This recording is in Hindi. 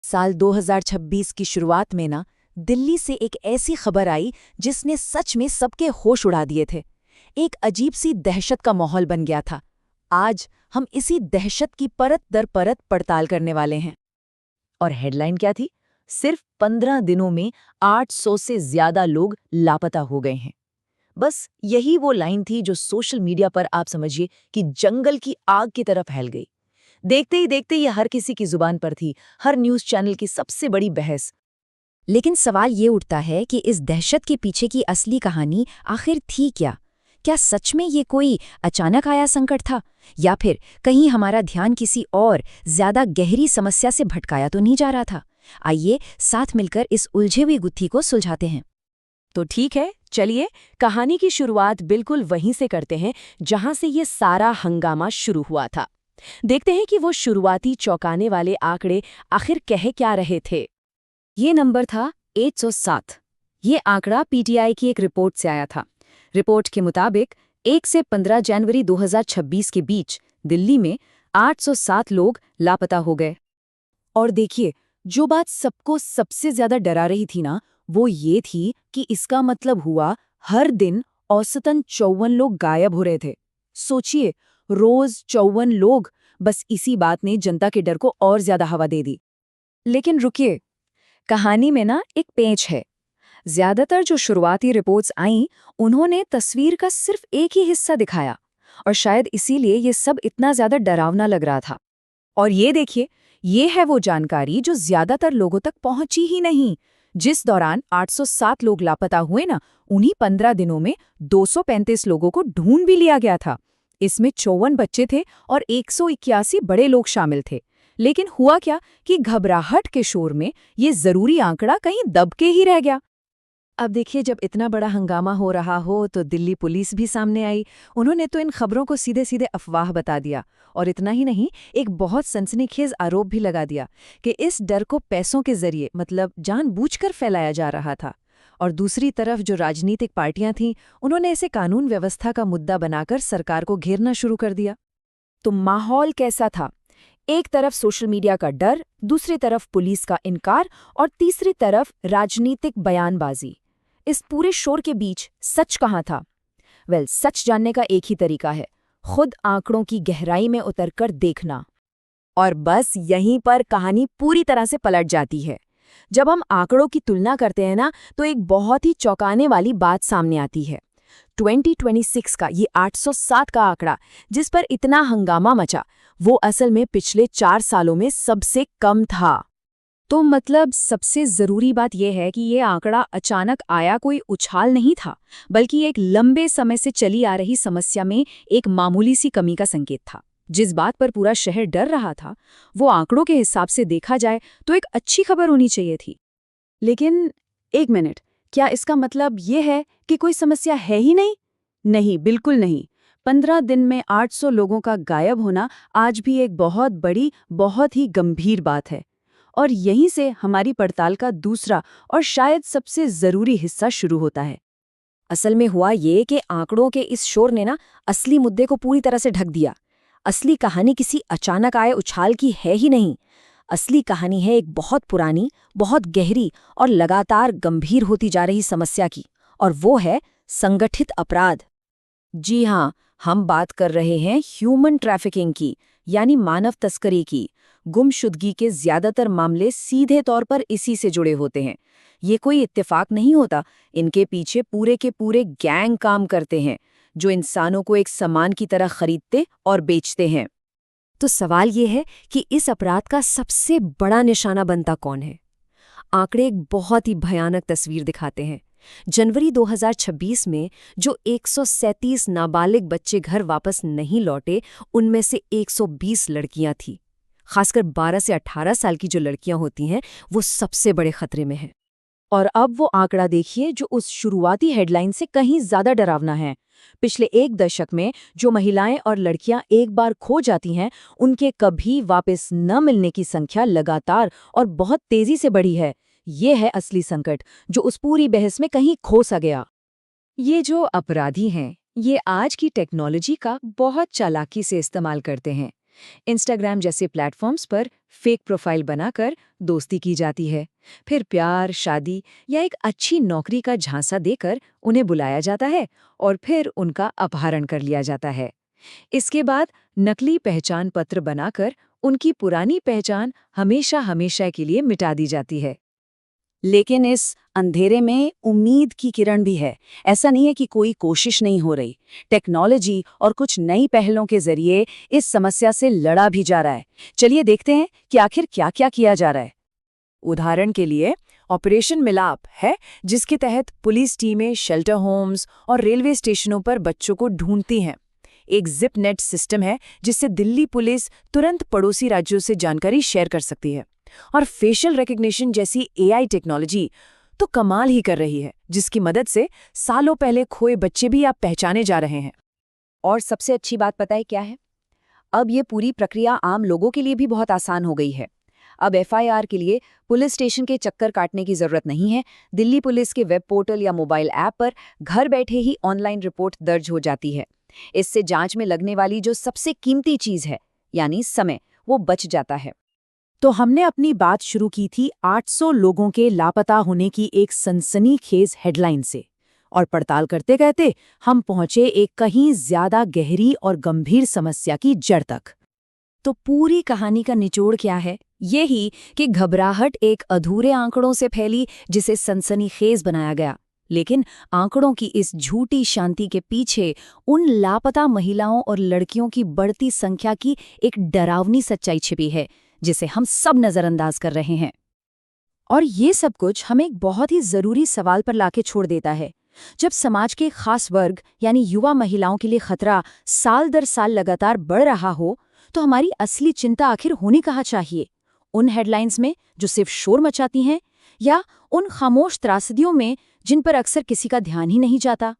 साल 2026 की शुरुआत में ना दिल्ली से एक ऐसी खबर आई जिसने सच में सबके होश उड़ा दिए थे। एक अजीब सी दहशत का माहौल बन गया था। आज हम इसी दहशत की परत दर परत पड़ताल करने वाले हैं। और हेडलाइन क्या थी? सिर्फ 15 दिनों में 800 से ज्यादा लोग लापता हो गए हैं। बस यही वो लाइन थी जो सोशल मीडिया पर आप समझिए कि जंगल की आग की तरह फैल गई। देखते ही देखते ये हर किसी की जुबान पर थी, हर न्यूज़ चैनल की सबसे बड़ी बहस। लेकिन सवाल ये उठता है कि इस दहशत के पीछे की असली कहानी आखिर थी क्या? क्या सच में ये कोई अचानक आया संकट था, या फिर कहीं हमारा ध्यान किसी और ज्यादा गहरी समस्या से भटकाया तो नहीं जा रहा था? आइए साथ मिलकर इस उलझे हुई गुत्थी को सुलझाते हैं। तो ठीक है, चलिए कहानी की शुरुआत बिल्कुल वहीं से करते हैं जहां से ये सारा हंगामा शुरू हुआ था। देखते हैं कि वो शुरुआती चौंकाने वाले आंकड़े आखिर कह क्या रहे थे। ये नंबर था 807। ये आंकड़ा पीटीआई की एक रिपोर्ट से आया था। रिपोर्ट के मुताबिक 1 से 15 जनवरी 2026 के बीच दिल्ली में 807 लोग लापता हो गए। और देखिए, जो बात सबको सबसे ज्यादा डरा रही थी ना, वो ये थी कि इसका मतलब हुआ हर दिन औसतन 54 लोग गायब हो रहे थे। सोचिए, रोज 54 लोग। बस इसी बात ने जनता के डर को और ज्यादा हवा दे दी। लेकिन रुकिए, कहानी में ना एक पेंच है। ज्यादातर जो शुरुआती रिपोर्ट्स आईं, उन्होंने तस्वीर का सिर्फ एक ही हिस्सा दिखाया, और शायद इसीलिए ये सब इतना ज्यादा डरावना लग रहा था। और ये देखिए, ये है वो जानकारी जो ज्यादातर लोगों तक पहुंची ही नहीं। जिस दौरान 807 लोग लापता हुए ना, उन्हीं 15 दिनों में 235 लोगों को ढूंढ भी लिया गया था। इसमें 54 बच्चे थे और 181 बड़े लोग शामिल थे। लेकिन हुआ क्या कि घबराहट के शोर में ये जरूरी आंकड़ा कहीं दब के ही रह गया। अब देखिए, जब इतना बड़ा हंगामा हो रहा हो तो दिल्ली पुलिस भी सामने आई। उन्होंने तो इन खबरों को सीधे सीधे अफवाह बता दिया, और इतना ही नहीं, एक बहुत सनसनीखेज आरोप भी लगा दिया कि इस डर को पैसों के जरिए, मतलब जानबूझकर फैलाया जा रहा था। और दूसरी तरफ जो राजनीतिक पार्टियां थीं, उन्होंने इसे कानून व्यवस्था का मुद्दा बनाकर सरकार को घेरना शुरू कर दिया। तो माहौल कैसा था? एक तरफ सोशल मीडिया का डर, दूसरी तरफ पुलिस का इनकार, और तीसरी तरफ राजनीतिक बयानबाजी। इस पूरे शोर के बीच सच कहाँ था? सच जानने का एक ही तरीका है, खुद आंकड़ों की गहराई में उतरकर देखना। और बस यहीं पर कहानी पूरी तरह से पलट जाती है। जब हम आंकड़ों की तुलना करते हैं ना, तो एक बहुत ही चौंकाने वाली बात सामने आती है। 2026 का ये 807 का आंकड़ा, जिस पर इतना हंगामा मचा, वो असल में पिछले 4 सालों में सबसे कम था। तो मतलब सबसे जरूरी बात यह है कि ये आंकड़ा अचानक आया कोई उछाल नहीं था, बल्कि एक लंबे समय से चली आ रही समस्या में एक मामूली सी कमी का संकेत था। जिस बात पर पूरा शहर डर रहा था, वो आंकड़ों के हिसाब से देखा जाए तो एक अच्छी खबर होनी चाहिए थी। लेकिन एक मिनट, क्या इसका मतलब ये है कि कोई समस्या है ही नहीं? नहीं, बिल्कुल नहीं। 15 दिन में 800 लोगों का गायब होना आज भी एक बहुत बड़ी, बहुत ही गंभीर बात है। और यहीं से हमारी पड़ताल का दूसरा और शायद सबसे जरूरी हिस्सा शुरू होता है। असल में हुआ ये कि आंकड़ों के इस शोर ने ना असली मुद्दे को पूरी तरह से ढक दिया। असली कहानी किसी अचानक आए उछाल की है ही नहीं। असली कहानी है एक बहुत पुरानी, बहुत गहरी और लगातार गंभीर होती जा रही समस्या की, और वो है संगठित अपराध। जी हाँ, हम बात कर रहे हैं ह्यूमन ट्रैफिकिंग की, यानी मानव तस्करी की। गुमशुदगी के ज्यादातर मामले सीधे तौर पर इसी से जुड़े होते हैं। ये कोई इत्तेफाक नहीं होता, इनके पीछे पूरे के पूरे गैंग काम करते हैं, जो इंसानों को एक सामान की तरह खरीदते और बेचते हैं। तो सवाल ये है कि इस अपराध का सबसे बड़ा निशाना बनता कौन है? आंकड़े एक बहुत ही भयानक तस्वीर दिखाते हैं। जनवरी 2026 में जो 137 नाबालिग बच्चे घर वापस नहीं लौटे, उनमें से 120 लड़कियां थीं। खासकर 12 से 18 साल की जो लड़कियां होती हैं, वो सबसे बड़े खतरे में हैं। और अब वो आंकड़ा देखिए जो उस शुरुआती हेडलाइन से कहीं ज्यादा डरावना है। पिछले एक दशक में जो महिलाएं और लड़कियां एक बार खो जाती हैं, उनके कभी वापस न मिलने की संख्या लगातार और बहुत तेजी से बढ़ी है। ये है असली संकट, जो उस पूरी बहस में कहीं खो सा गया। ये जो अपराधी हैं, ये आज की टेक्नोलॉजी का बहुत चालाकी से इस्तेमाल करते हैं। इंस्टाग्राम जैसे प्लेटफॉर्म्स पर फेक प्रोफाइल बनाकर दोस्ती की जाती है। फिर प्यार, शादी या एक अच्छी नौकरी का झांसा देकर उन्हें बुलाया जाता है और फिर उनका अपहरण कर लिया जाता है। इसके बाद नकली पहचान पत्र बनाकर उनकी पुरानी पहचान हमेशा हमेशा के लिए मिटा दी जाती है। लेकिन इस अंधेरे में उम्मीद की किरण भी है। ऐसा नहीं है कि कोई कोशिश नहीं हो रही। टेक्नोलॉजी और कुछ नई पहलों के जरिए इस समस्या से लड़ा भी जा रहा है। चलिए देखते हैं कि आखिर क्या-क्या किया जा रहा है। उदाहरण के लिए ऑपरेशन मिलाप है, जिसके तहत पुलिस टीमें शेल्टर होम्स और रेलवे स्टेशनों पर बच्चों को ढूंढती हैं। एक जिप नेट सिस्टम है जिससे दिल्ली पुलिस तुरंत पड़ोसी राज्यों से जानकारी शेयर कर सकती है। और फेशियल रिकग्निशन जैसी एआई टेक्नोलॉजी तो कमाल ही कर रही है, जिसकी मदद से सालों पहले खोए बच्चे भी अब पहचाने जा रहे हैं। और सबसे अच्छी बात पता है क्या है? अब ये पूरी प्रक्रिया आम लोगों के लिए भी बहुत आसान हो गई है। अब एफआईआर के लिए पुलिस स्टेशन के चक्कर काटने की जरूरत नहीं है। दिल्ली पुलिस के वेब पोर्टल या मोबाइल ऐप पर घर बैठे ही ऑनलाइन रिपोर्ट दर्ज हो जाती है। इससे जांच में लगने वाली जो सबसे कीमती चीज है, यानी समय, वो बच जाता है। तो हमने अपनी बात शुरू की थी 800 लोगों के लापता होने की एक सनसनीखेज हेडलाइन से, और पड़ताल करते करते हम पहुंचे एक कहीं ज्यादा गहरी और गंभीर समस्या की जड़ तक। तो पूरी कहानी का निचोड़ क्या है? यही कि घबराहट एक अधूरे आंकड़ों से फैली जिसे सनसनीखेज बनाया गया। लेकिन आंकड़ों की इस झूठी शांति के पीछे उन लापता महिलाओं और लड़कियों की बढ़ती संख्या की एक डरावनी सच्चाई छिपी है, जिसे हम सब नजरअंदाज कर रहे हैं। और ये सब कुछ हमें एक बहुत ही जरूरी सवाल पर लाके छोड़ देता है। जब समाज के खास वर्ग यानी युवा महिलाओं के लिए खतरा साल दर साल लगातार बढ़ रहा हो, तो हमारी असली चिंता आखिर होनी कहाँ चाहिए? उन हेडलाइंस में जो सिर्फ शोर मचाती हैं, या उन खामोश त्रासदियों में जिन पर अक्सर किसी का ध्यान ही नहीं जाता?